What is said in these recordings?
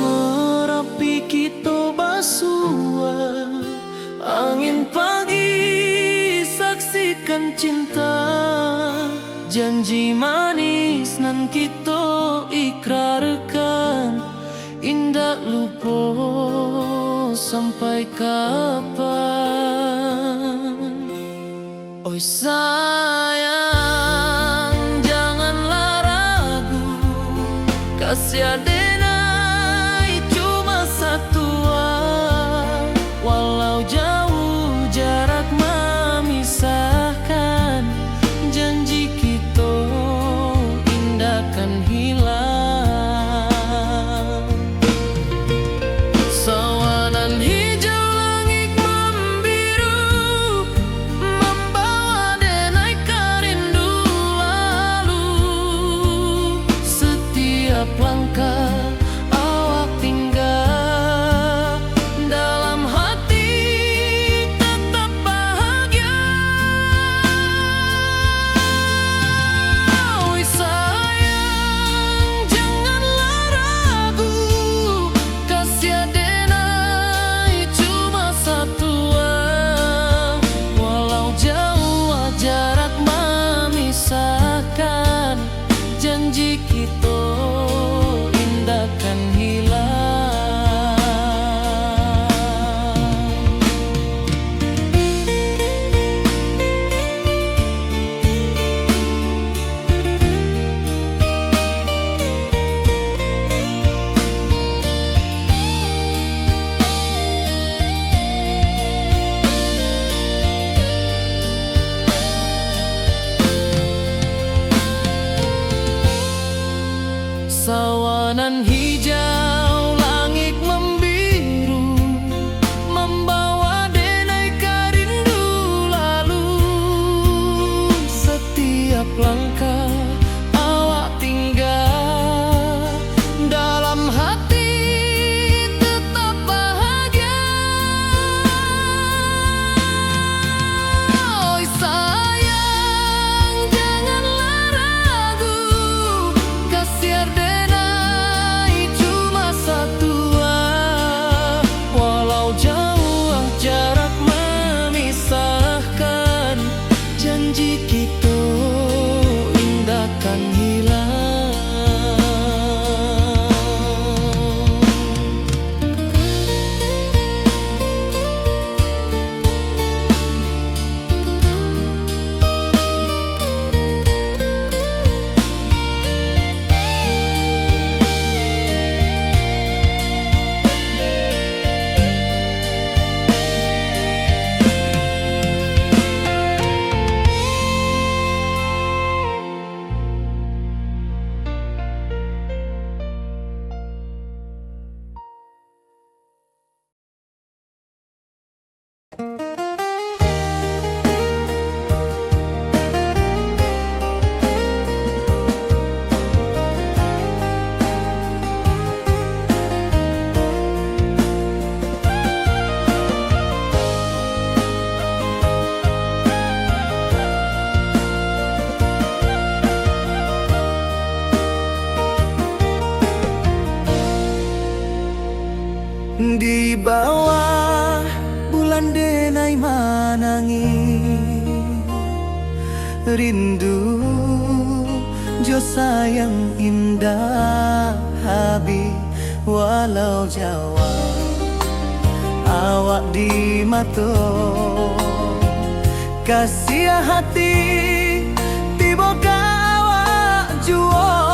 Merapi kita basua, angin pagi saksikan cinta. Janji manis nan kita ikrarkan, indah lupa sampai kapan. Oi sayang, janganlah ragu, kasih adenai cuma satu. Walau jauh jarak memisahkan, janji kita indah kan hilang. Sawanan hijau langit membiru, membawa denai kerindu lalu. Setiap langkah awak tinggal, dalam hati tetap bahagia. Oi sayang, janganlah ragu, kasih adenai cuma satu. Walau jauh jarak memisahkan, janji kita indah kan hilang. Sawanan hijau langit membiru, membawa denai kerindu lalu. Setiap langkah awak tinggal, dalam hati tetap bahagia. Oi sayang, janganlah ragu, kasih adenai cuma satu. Walau jauh jarak memisahkan, janji kita indah kan hilang. Di bawah bulan denai manangi, rindu jo sayang indah habi. Walau jauh awak di mata, kasih hati tiba ka awak jua.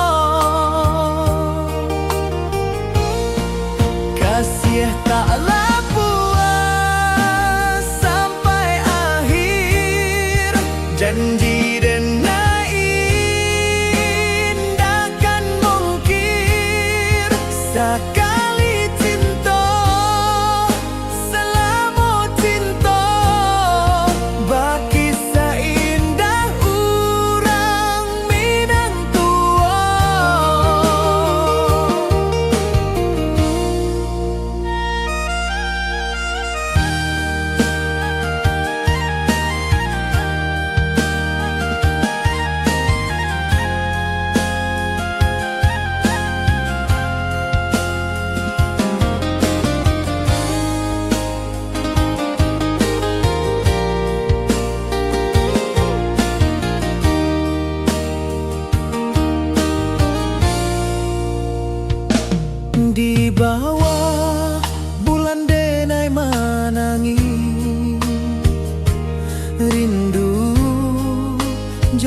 Kasih taklah puas sampai akhir, janji denai indah kan mungkir. Sekali cinta selama cinta, baki seindah urang Minang tua.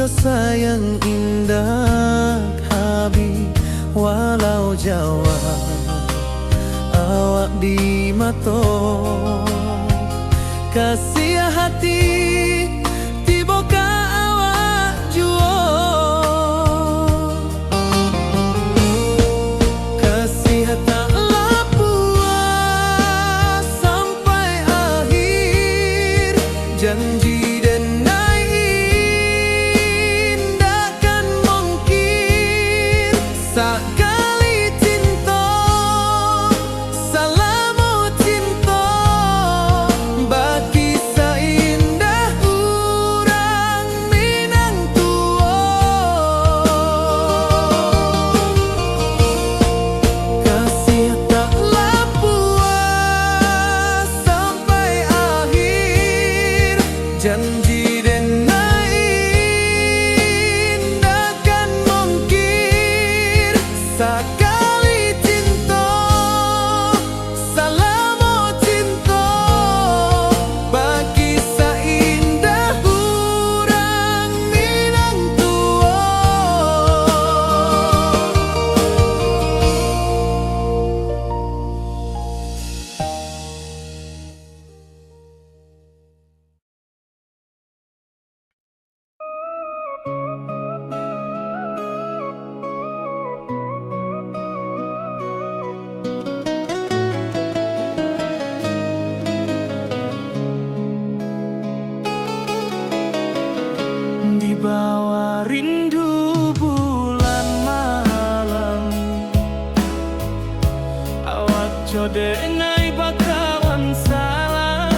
jo sayang indah habi walau Jawa awak di mato kasih hati tiba ka awak juo kasih tak puas sampai akhir janji sekali cinta salamu cinta bagi seindah urang Minang tua kasih taklah puas sampai akhir janji sekali cinta salamu cinta bagi seindah urang Minang tua di bawah rindu bulan malam awak jode ngai bakawan salah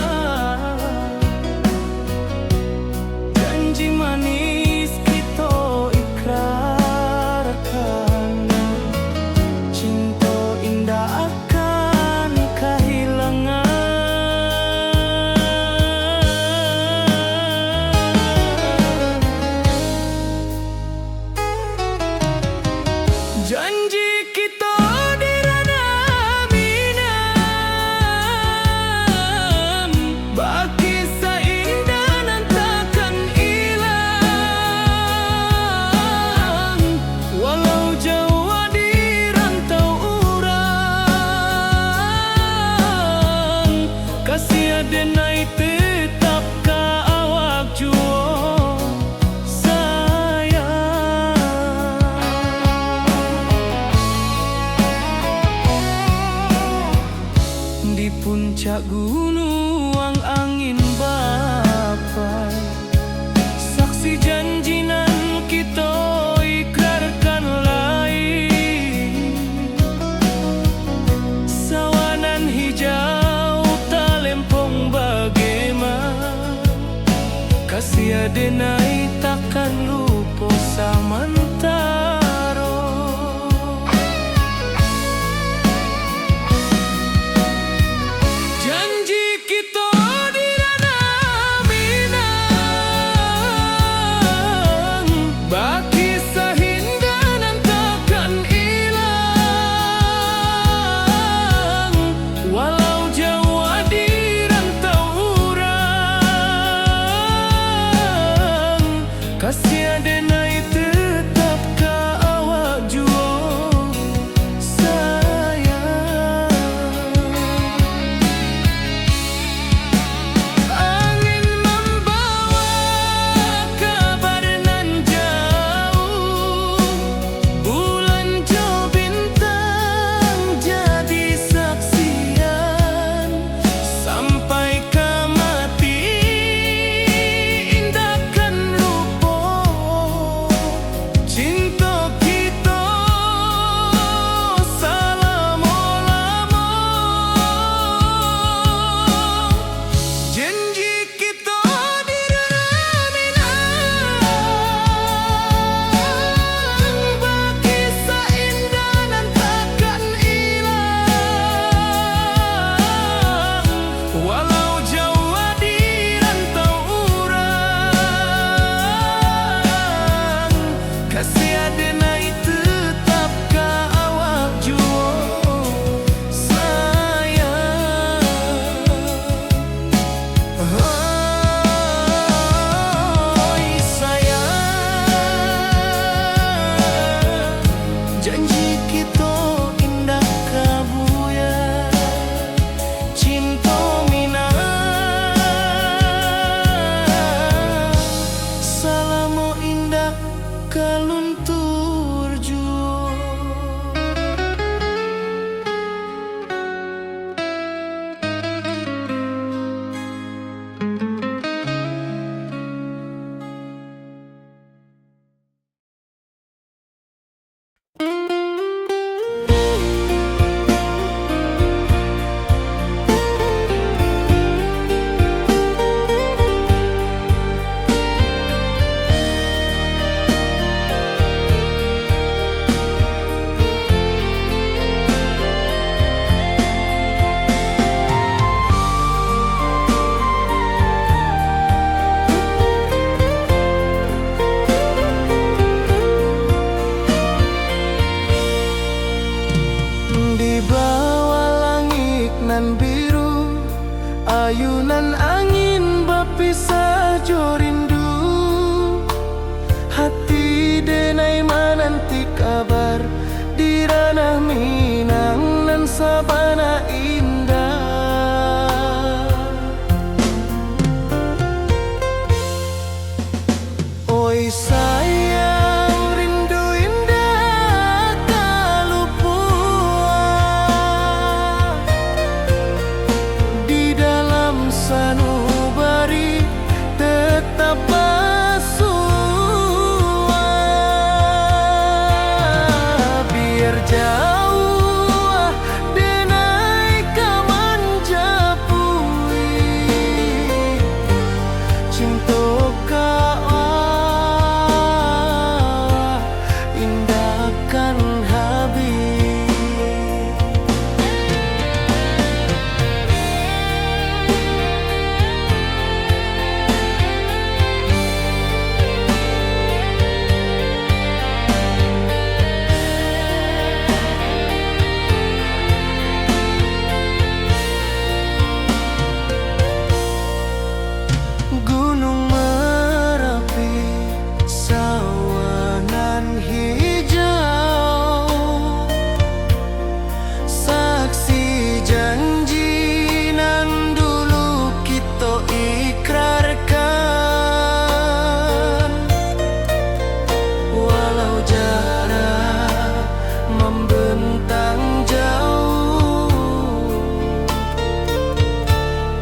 janji manis kita ikrarkan cinta indah akan kehilangan janji kita di ranah Minang bagi seindah nan takkan hilang walau jauh di rantau urang kasih adenai tetap ka awak juo di puncak gunung angin bapai saksi janji nan kita ikrarkan lain sawanan hijau talempong bagaimana kasih adenai takkan lupa samantara janji kita di ranah Minang bagi seindah nan takkan hilang walau jauh di rantau urang kasih adenai tetap nan angin berpisah jo rindu, hati denai menanti kabar di ranah Minang nan sabana indah. Oi sayang, rindu indah tak luput di dalam sanubari tetap bersua. Biar jauh denai kaman japui cinta indahkan habis. Gunung Merapi, sawanan hijau, saksi janji nan dulu kita ikrarkan. Walau jarak membentang jauh,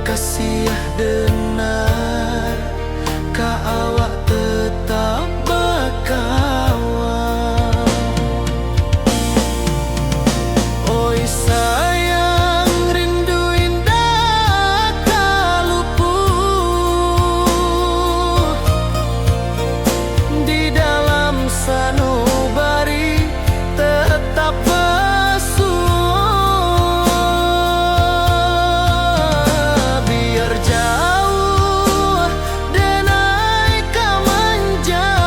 kasih denar ka awak tetap berkawan. Oi sayang, rindu indah tak luput di dalam sanubari tetap biar jauh denai kaman jauh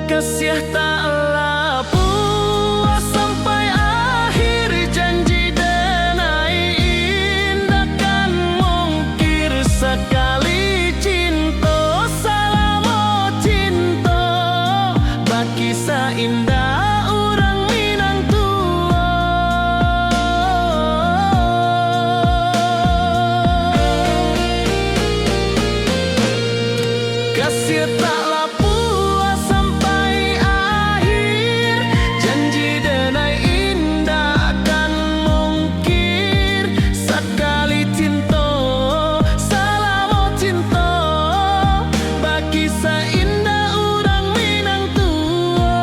Kasih taklah puas sampai akhir, janji denai indah kan mungkir. Sekali cinta salamo cinta, baki indah orang Minang tua. Kasih taklah puas sampai akhir, janji denai indah kan mungkir. Sekali cinta salamo cinta, baki indah orang Minang tua.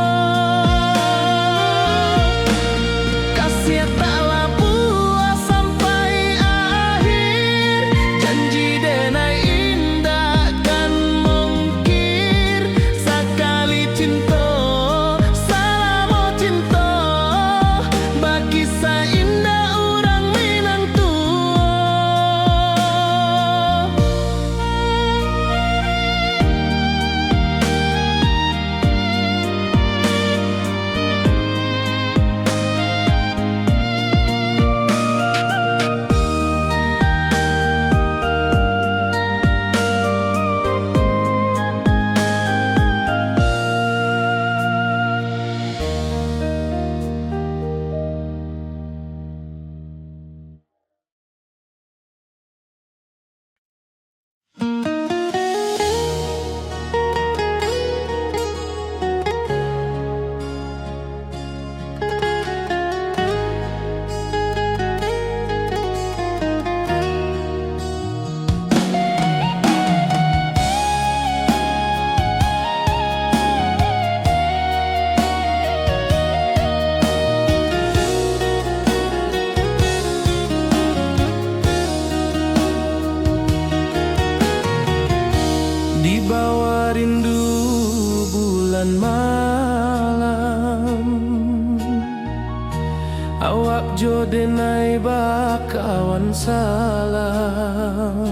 Kasih taklah puas sampai akhir, janji denai indah kan mungkir. Sekali cinta salamo cinta, baki indah orang Minang tua. Di bawah rindu bulan malam, awak jo denai bakawan salam.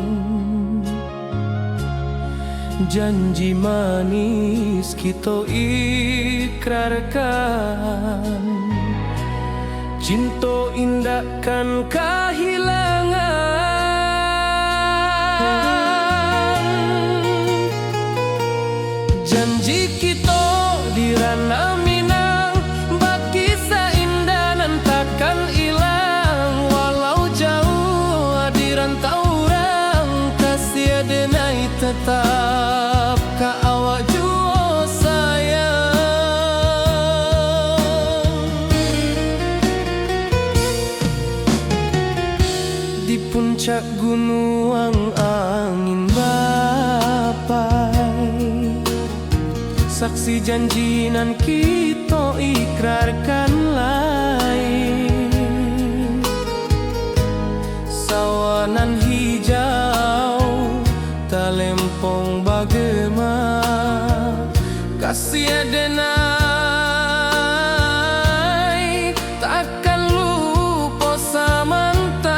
Janji manis kita ikrarkan, cinta indah kan kehilangan. Janji kita di ranah Minang, baki indah nan takkan hilang. Walau jauh di rantau orang, kasih denai tetap ka awak jua sayang. Di puncak gunung angin bapai, saksi janji nan kita ikrarkan lain. Sawanan hijau talempong bagema, kasih denai takkan lupa samantara.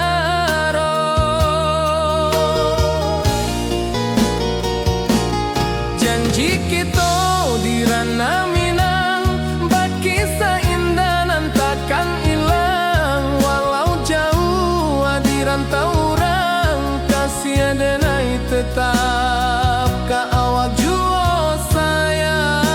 Janji kita di ranah Minang, baki indah nan takkan hilang. Walau jauh di rantau orang, kasih denai tetap ka awak jua sayang.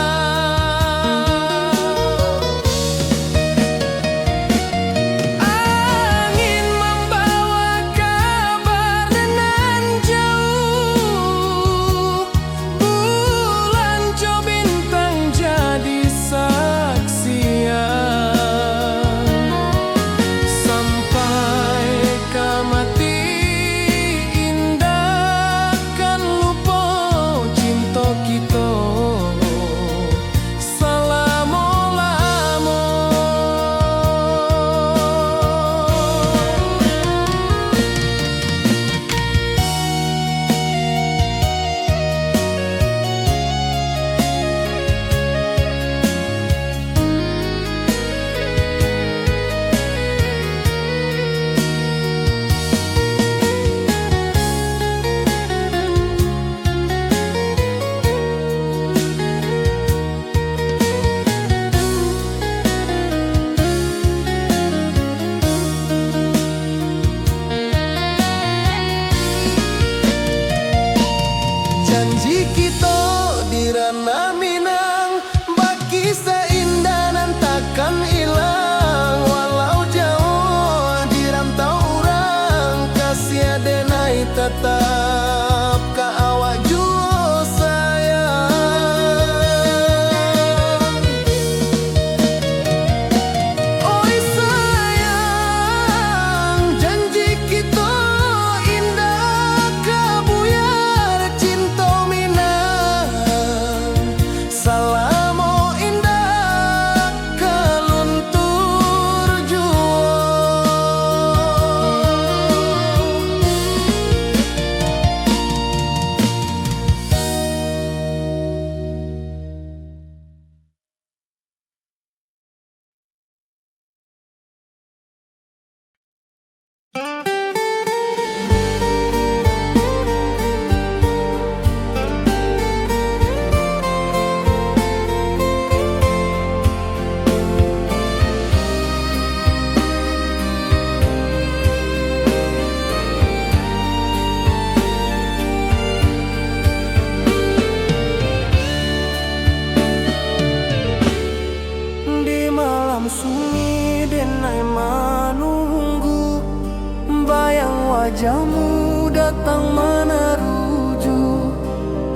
wajahmu datang meneruju,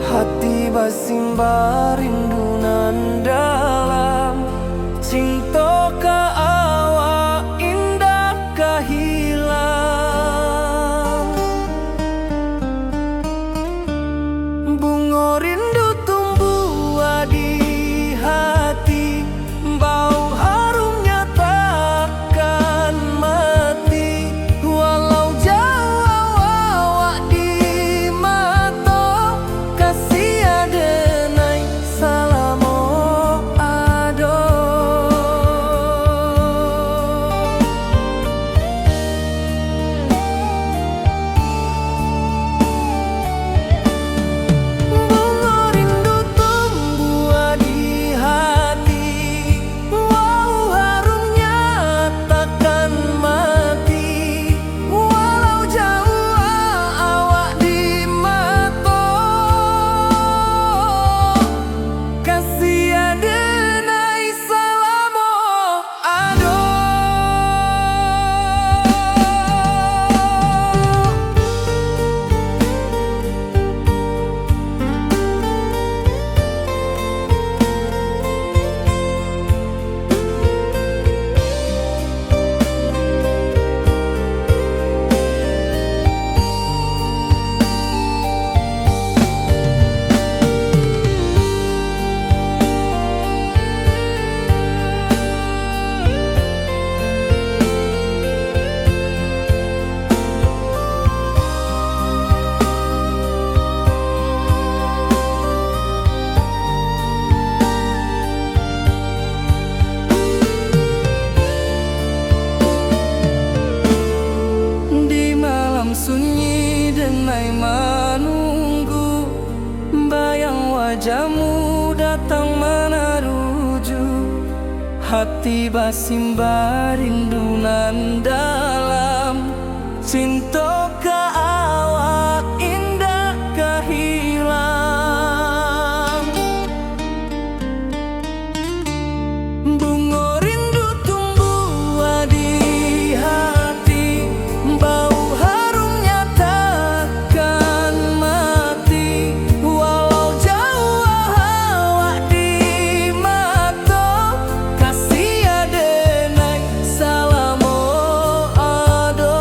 hati basimba rindu nan dalam. Cinta ka awak indah kahilang. Bunga rindu tumbuh di hati, bau harumnya takkan mati. Walau jauh awak di mata, kasih adenai salamo ado. Bunga rindu tumbuh di hati, wow harumnya takkan mati. Walau jauh awak di mata, kasih adenai salamo ado. Di malam sunyi denai menunggu, bayang wajahmu datang meneruju, hati basimba rindu nan dalam. Cinta ka awak indah kahilang. Bunga rindu tumbuh di hati, bau harumnya takkan mati. Walau jauh awak di mata, kasih adenai salamo ado.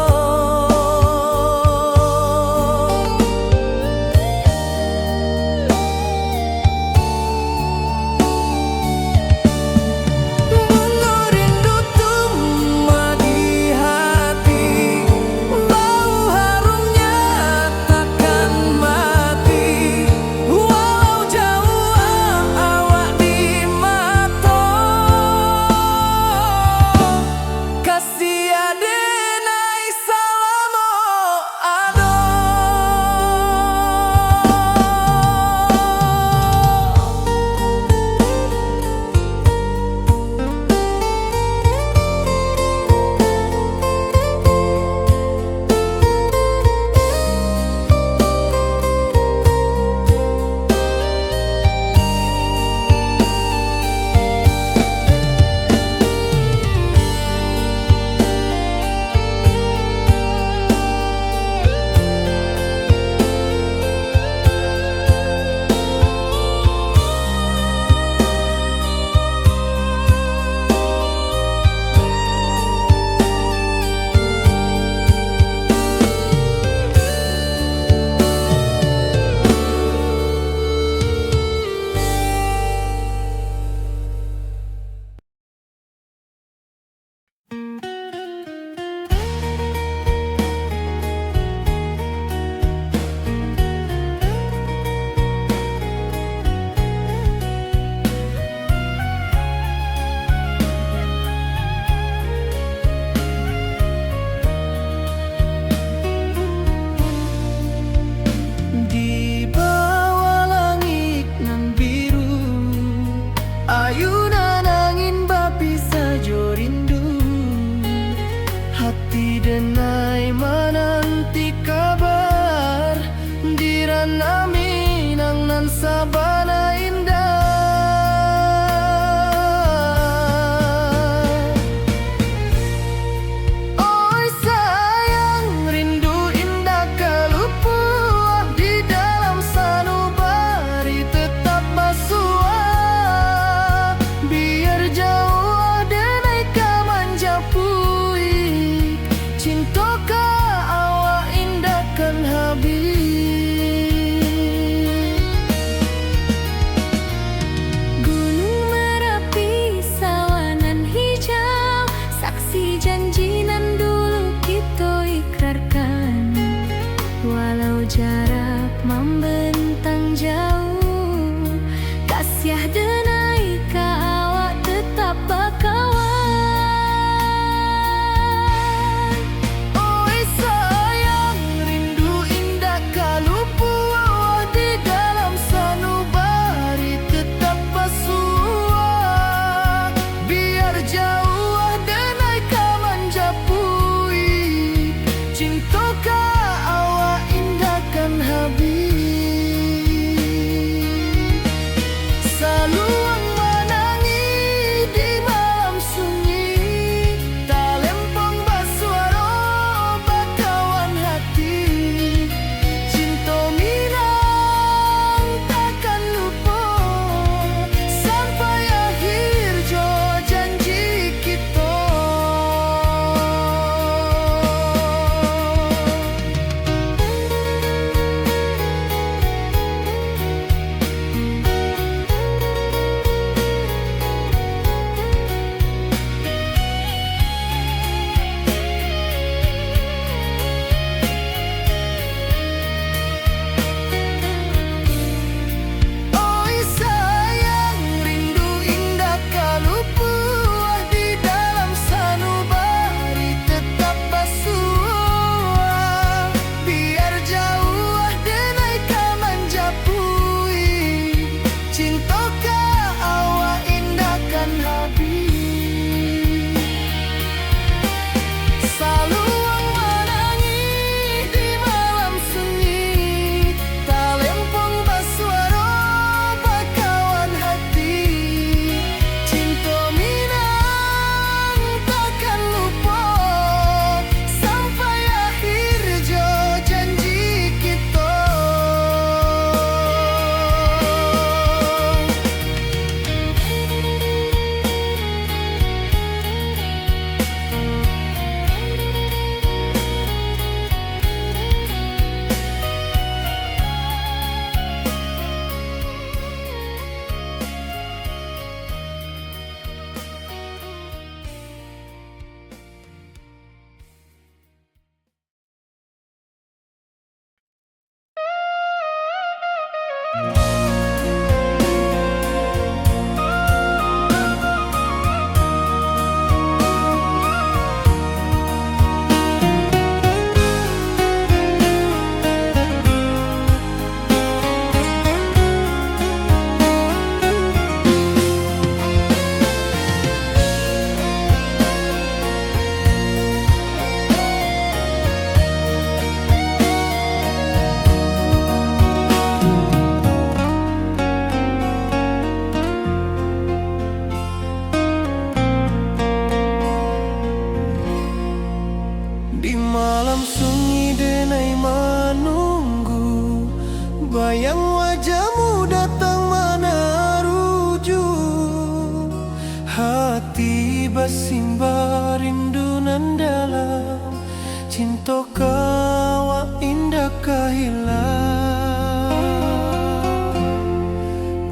hati bersimba rindu nan dalam, cinta kawa indah kehilang.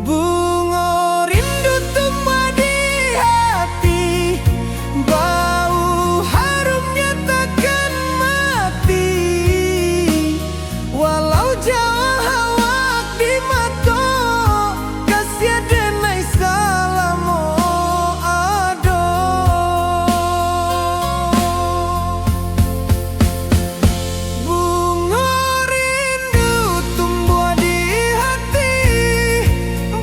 Bunga rindu tumbuh di hati, bau harumnya takkan mati. Walau jauh awak di mata, kasih denai salamu ado. Bunga rindu tumbuh di hati,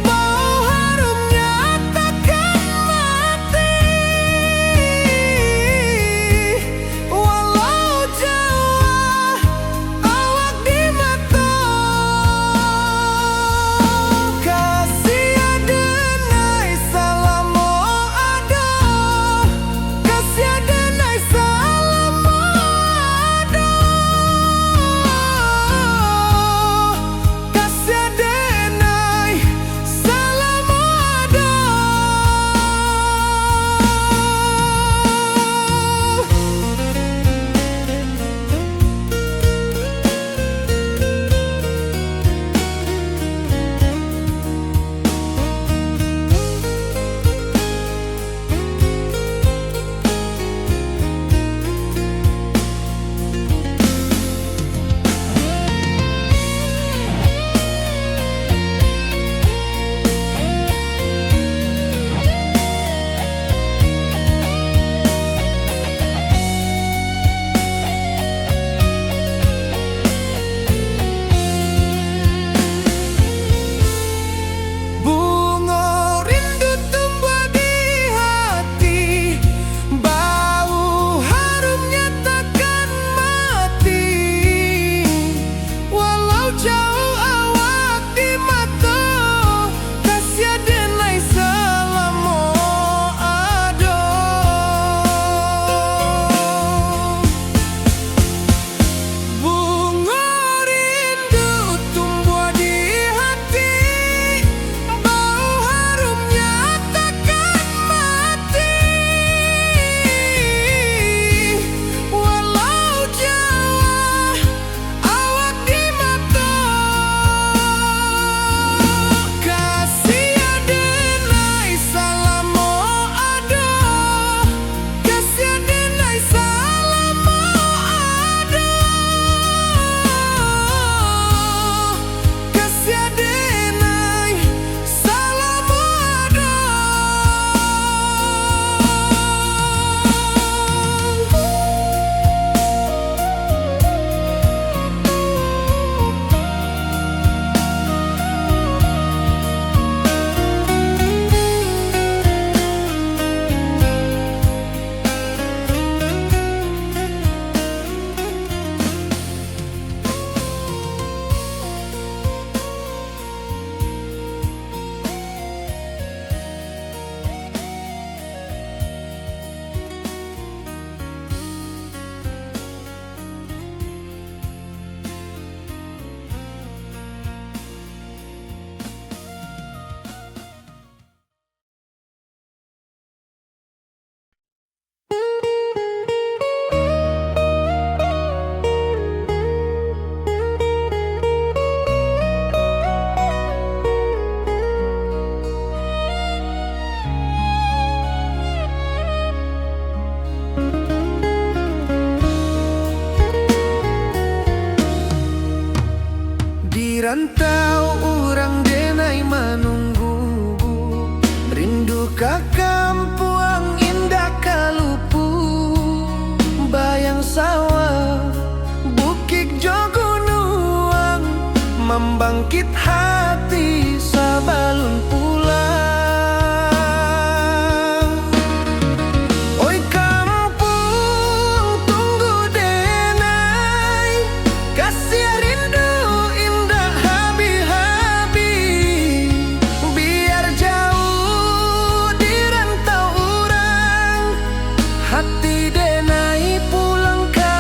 bau harumnya takkan mati. Walau jauh awak di mata, kasih denai salamu ado. Kasih denai salamu ado. Kasih denai salamu ado. Bunga rindu tumbuh di hati, bau harumnya takkan mati. Walau jauh awak di mata, kasih denai salamu ado. Bunga rindu tumbuh di hati, bau harumnya takkan mati. Walau jauh awak di mata, kasih denai salamu ado. Kasih denai salamu ado. Kasih denai salamu ado. Di rantau orang denai menunggu, rindu ke kampung indah kalupu. Bayang sawah, bukit jogunuang, membangkit hati sabalun pulang. Oi kampung tunggu denai, kasih rindu indah habi-habi. Biar jauh di rantau orang, hati denai pulang ke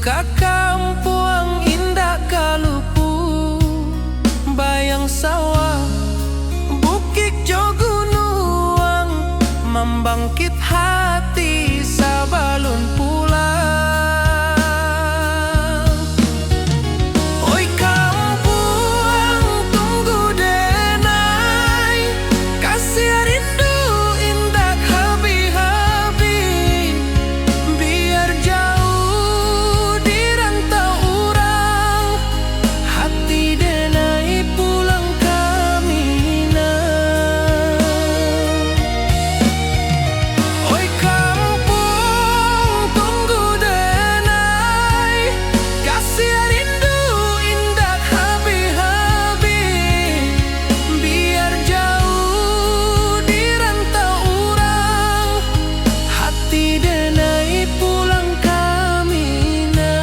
ka kampung indah kalupu, bayang sawah, bukit jo gunung, membangkit hati sabalun pulang. Oi kampung tunggu denai, kasih rindu indah habi-habi, biar jauh di rantau urang, hati denai pulang kamina. Oi kampung tunggu denai, kasih rindu indah habi-habi, biar jauh di rantau urang, hati denai pulang kamina.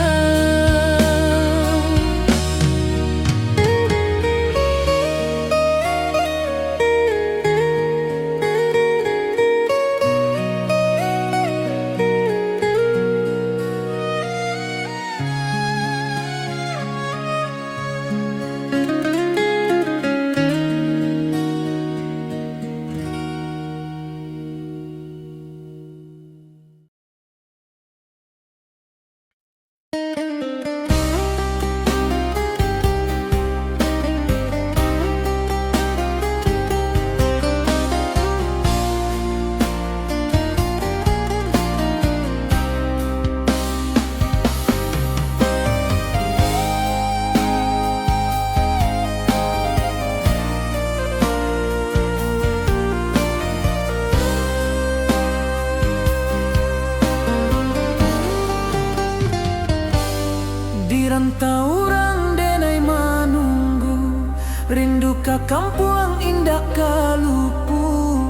Di rantau urang denai manunggu, rindu ka kampung indah kalupu,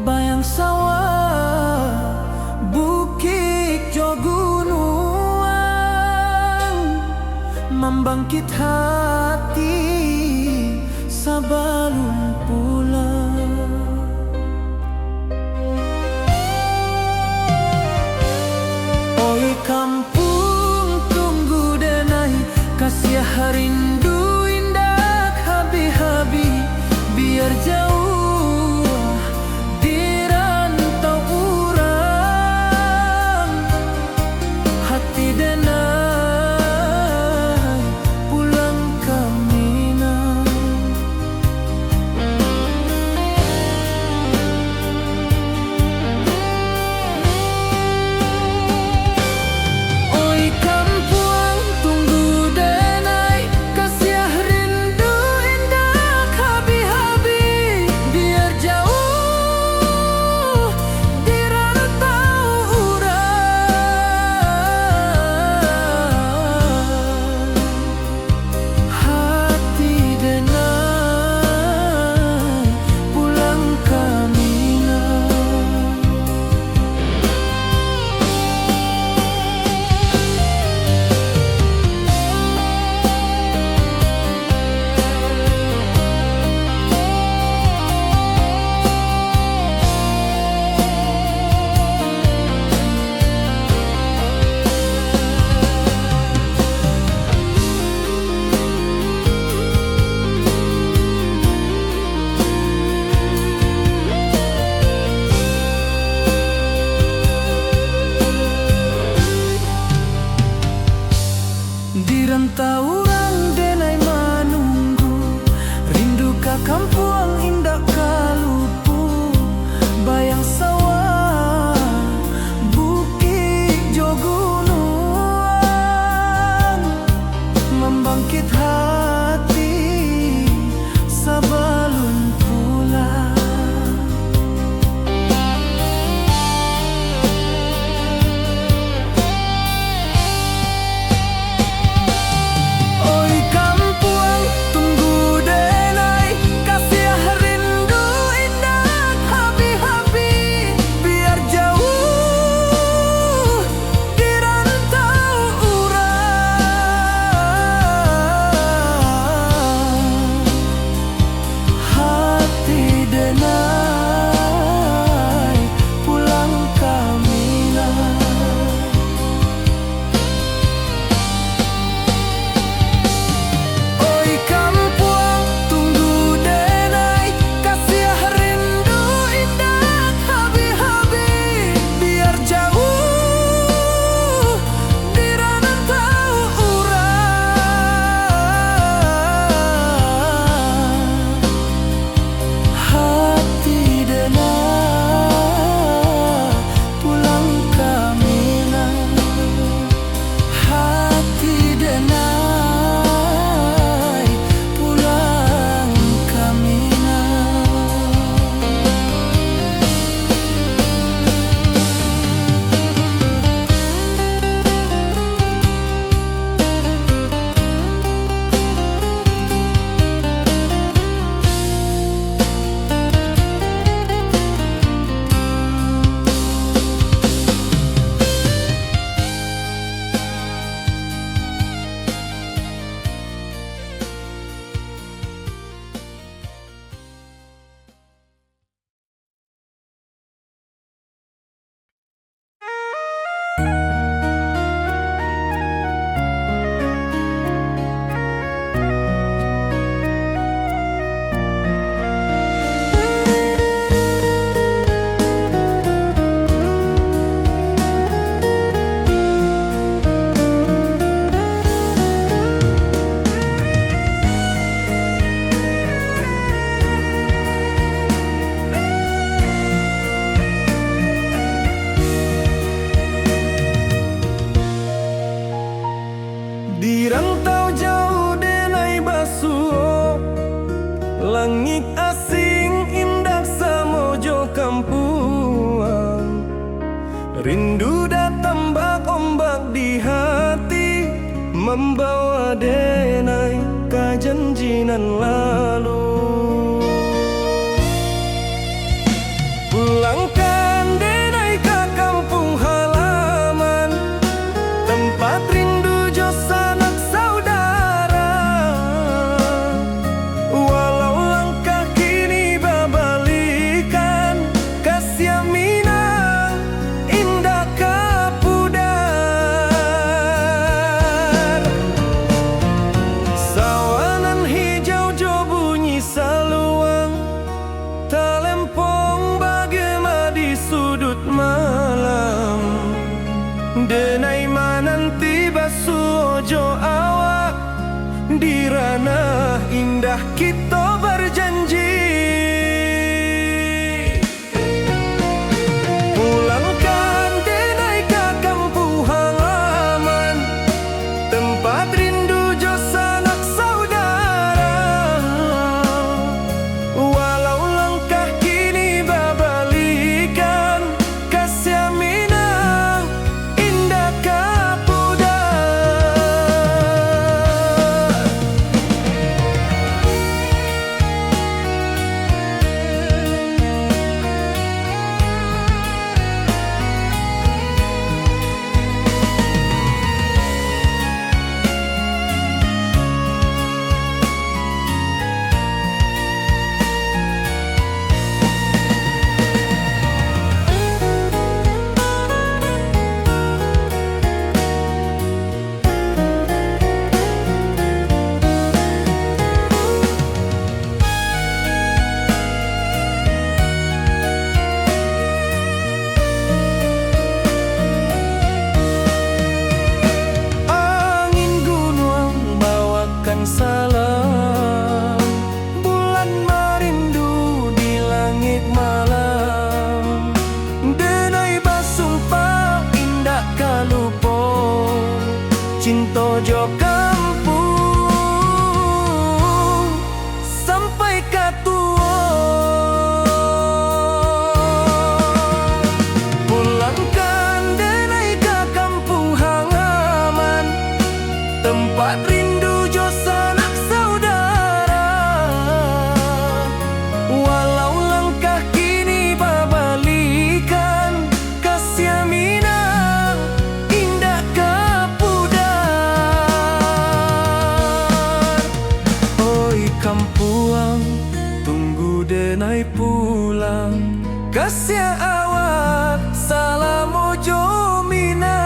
bayang sawah, bukit jo gunung, membangkit hati sabalun pulang. Oi kampung tunggu denai, kasih rindu indah habi-habi, biar jauh di rantau urang, hati denai pulang kamina. Oi kampung tunggu denai, kasih rindu indah habi-habi, biar jauh di rantau urang, hati denai pulang kamina. Di rantau urang denai manunggu, rindu ka kampung indah kalupu, bayang sawah, bukit jo gunung, membangkit hati sabalun pulang. Oi kampung tunggu denai, kasih membawa denai ke janjinan lalu. Pulangkan denai ke kampung halaman, tempat rindu jo sanak saudara. Walau langkah kini babalikan, kasih Minang indah kapudar. Sawanan hijau jo bunyi saluang, talempong bagema di sudut malam. Denai mananti basuh jo awak, di ranah indah kita berjanji. Pulangkan denai ke kampung halaman, tempat rindu jo sanak saudara. Walau langkah kini babalikan, kasih Minang indah kapudar. Angin gunung bawakan salam, bulan merindu di langit malam. Denai basumpah indah kalupo, cinta jo kampung sampai katua. Pulangkan denai ke kampung halaman, tempat rindu jo sanak saudara. Walau langkah kini babalikan, kasih Minang indah kapudar. Oi kampuang, tunggu denai pulang, kasih awak salam ojo Minang.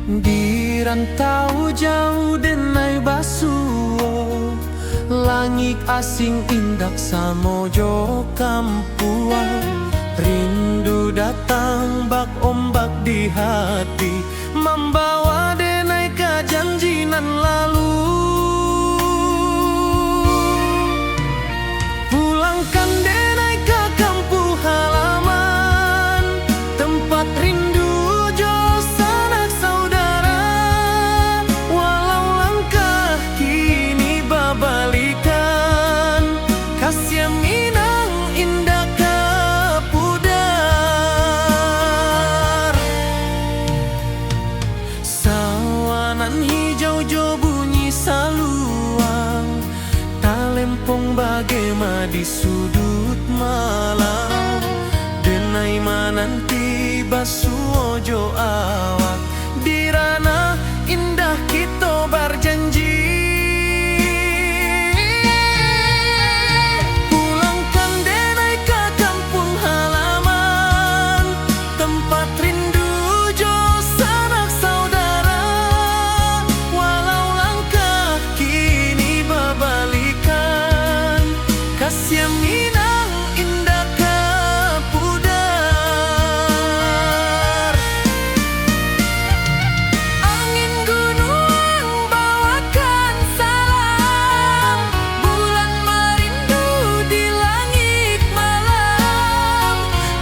Di rantau jauh denai basuh, langit asing indak samojo kampuang. Rindu datang bak ombak di hati, membawa denai ke janjinan lalu. Pulangkan denai ke kampung halaman, tempat rindu jo sanak saudara. Walau langkah kini babalikan, kasih Minang indah kapudar. basuh ojo awak dirana indah kita berjanji. Pulangkan denai ke kampung halaman, tempat rindu jo sanak saudara. Walau langkah kini berbalikan, kasih Minang indah ke pudar. Angin gunung bawakan salam, bulan merindu di langit malam.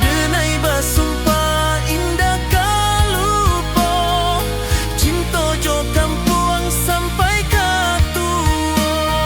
Denai basumpah indah kalupo, cinta jo kampuang sampai ke tua.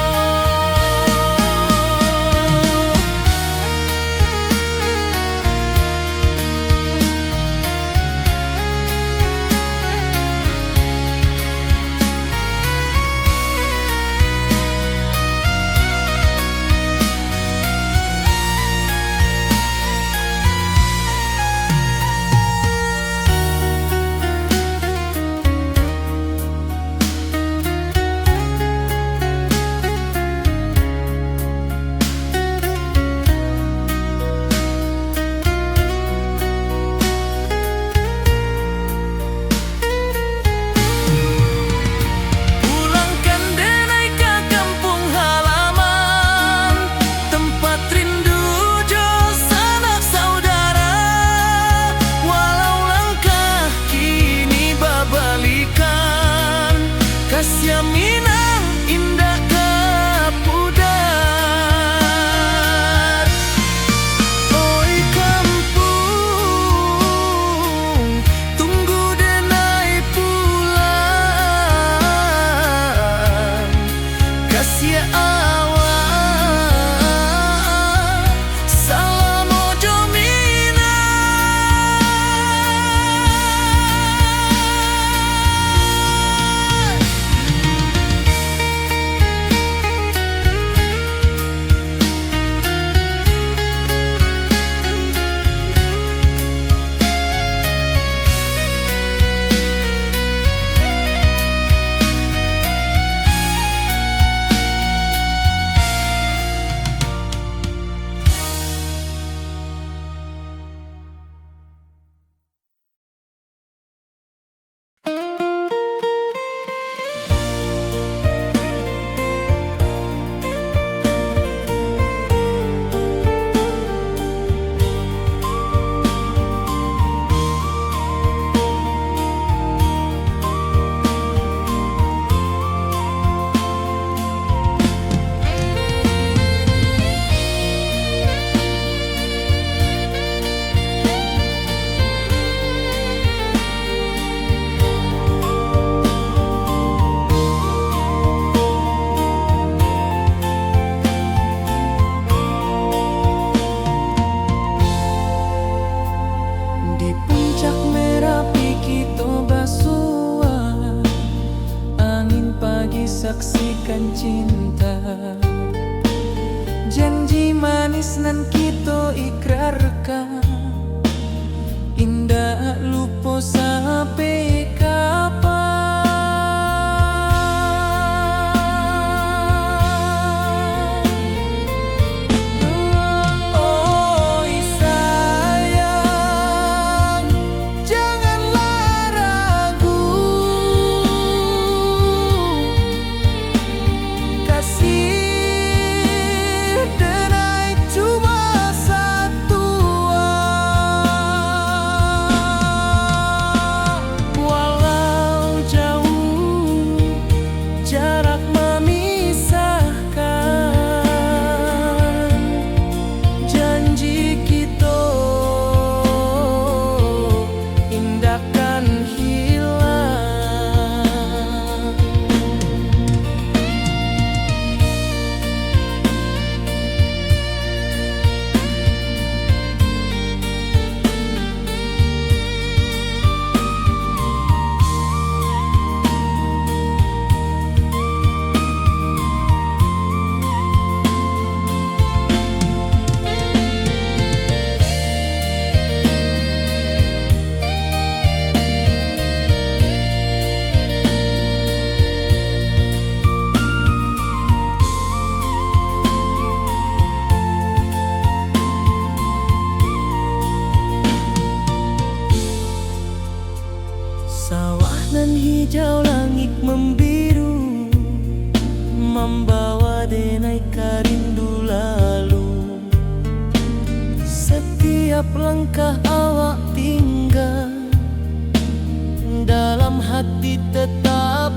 Pulangkan denai ke kampung halaman, tempat rindu jo sanak saudara. Walau langkah kini berbalikan, kasih Minang indah ke pudar. Oi kampung, tunggu denai pulang. Kasih awak salam ojo Minang. Di puncak Merapi kita bersua, angin pagi saksikan cinta. Janji manis nan kita ikrarkan, indah lupa sampai kapan. Oi sayang, janganlah ragu, kasih denai cuma satu hijau langit membiru, membawa denai rindu lalu. Setiap langkah awak tinggal, dalam hati tetap